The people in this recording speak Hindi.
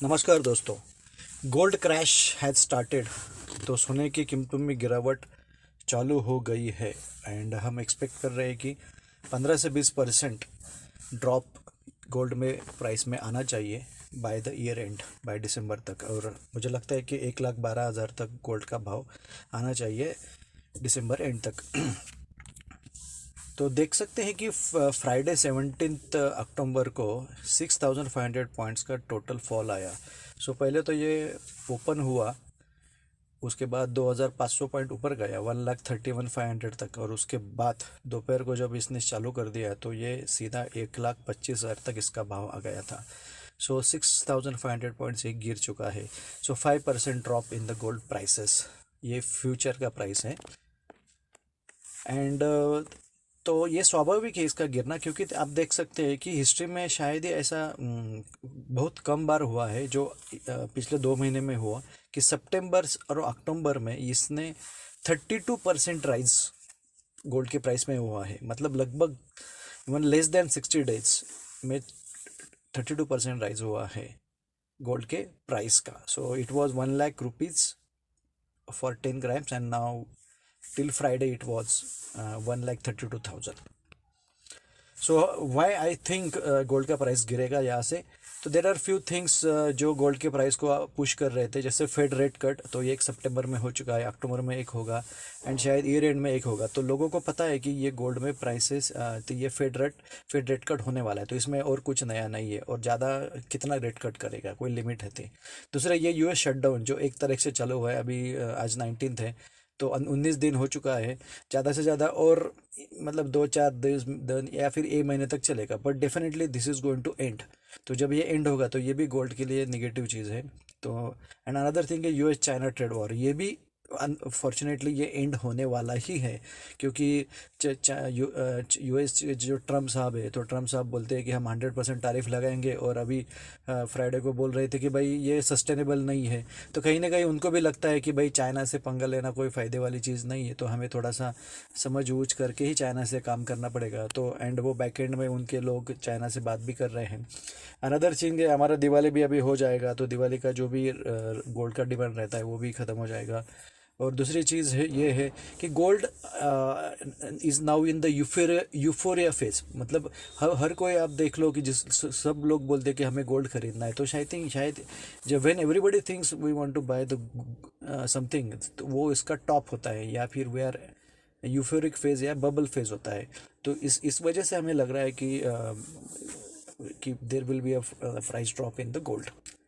नमस्कार दोस्तों। Gold crash has started. तो सोने की कीमतों में गिरावट चालू हो गई है एंड हम एक्सपेक्ट कर रहे हैं कि 15 से 20% ड्रॉप गोल्ड में प्राइस में आना चाहिए by the year and, by December तक। और मुझे लगता है कि 1,12,000 तक गोल्ड का भाव आना चाहिए दिसंबर एंड तक। तो देख सकते हैं कि फ्राइडे 17 अक्टूबर को 6,500 पॉइंट्स का टोटल फॉल आया। सो पहले तो ये ओपन हुआ, उसके बाद 2,500 पॉइंट ऊपर गया 1,31,500 तक, और उसके बाद दोपहर को जब इसने चालू कर दिया तो ये सीधा 1,25,000 तक इसका भाव आ गया था। सो 6,500 पॉइंट्स ये गिर चुका है। सो 5% drop in the gold prices, ये फ्यूचर का प्राइस है। एंड तो ये स्वाभाविक है इसका गिरना, क्योंकि आप देख सकते हैं कि हिस्ट्री में शायद ही ऐसा बहुत कम बार हुआ है जो पिछले 2 महीने में हुआ कि सितंबर और अक्टूबर में इसने 32% राइज गोल्ड के प्राइस में हुआ है। मतलब लगभग वन लेस देन 60 डेज में 32% राइज हुआ है गोल्ड के प्राइस का। So it was 1 lakh rupees for 10 grams, and now till Friday it was 1,32,000. So why I think gold का प्राइस गिरेगा यहाँ से। तो देर आर फ्यू थिंग्स जो गोल्ड के प्राइस को पुश कर रहे थे, जैसे फेड रेट कट, तो ये 1 सितंबर में हो चुका है, अक्टूबर में एक होगा एंड शायद ईयर एंड में एक होगा। तो लोगों को पता है कि ये गोल्ड में प्राइसेस, तो ये फेड रेट कट होने वाला है, तो इसमें और कुछ नया नहीं है। और ज़्यादा कितना रेट कट करेगा, कोई लिमिट है थी। दूसरा, ये यूएस शटडाउन जो एक तरह से चालू हुआ है अभी, आज 19 है, तो 19 दिन हो चुका है। ज़्यादा से ज़्यादा और मतलब 2-4 दिन या फिर 1 महीने तक चलेगा, but definitely this is going to end. तो जब ये एंड होगा तो ये भी गोल्ड के लिए नेगेटिव चीज़ है। तो एंड अनदर थिंग है यूएस चाइना ट्रेड वॉर, ये भी अनफॉर्चुनेटली ये एंड होने वाला ही है, क्योंकि यूएस जो ट्रम्प साहब है, तो ट्रम्प साहब बोलते हैं कि हम 100% तारीफ लगाएंगे, और अभी फ्राइडे को बोल रहे थे कि भाई ये सस्टेनेबल नहीं है। तो कहीं ना कहीं उनको भी लगता है कि भाई चाइना से पंगा लेना कोई फ़ायदे वाली चीज़ नहीं है, तो हमें थोड़ा सा समझ बूझ करके ही चाइना से काम करना पड़ेगा। तो एंड वो बैक एंड में उनके लोग चाइना से बात भी कर रहे हैं। अनदर थिंग है, हमारा दिवाली भी अभी हो जाएगा, तो दिवाली का जो भी गोल्ड का डिमांड रहता है वो भी ख़त्म हो जाएगा। और दूसरी चीज़ है ये है कि gold is now in the euphoria phase. मतलब हर कोई आप देख लो कि जिस सब लोग बोलते हैं कि हमें गोल्ड खरीदना है, तो शायद जब when everybody thinks we want to buy the something, तो वो इसका टॉप होता है, या फिर वे आर यूफोरिक फेज या बबल फेज होता है। तो इस वजह से हमें लग रहा है कि there will be a price drop in the gold.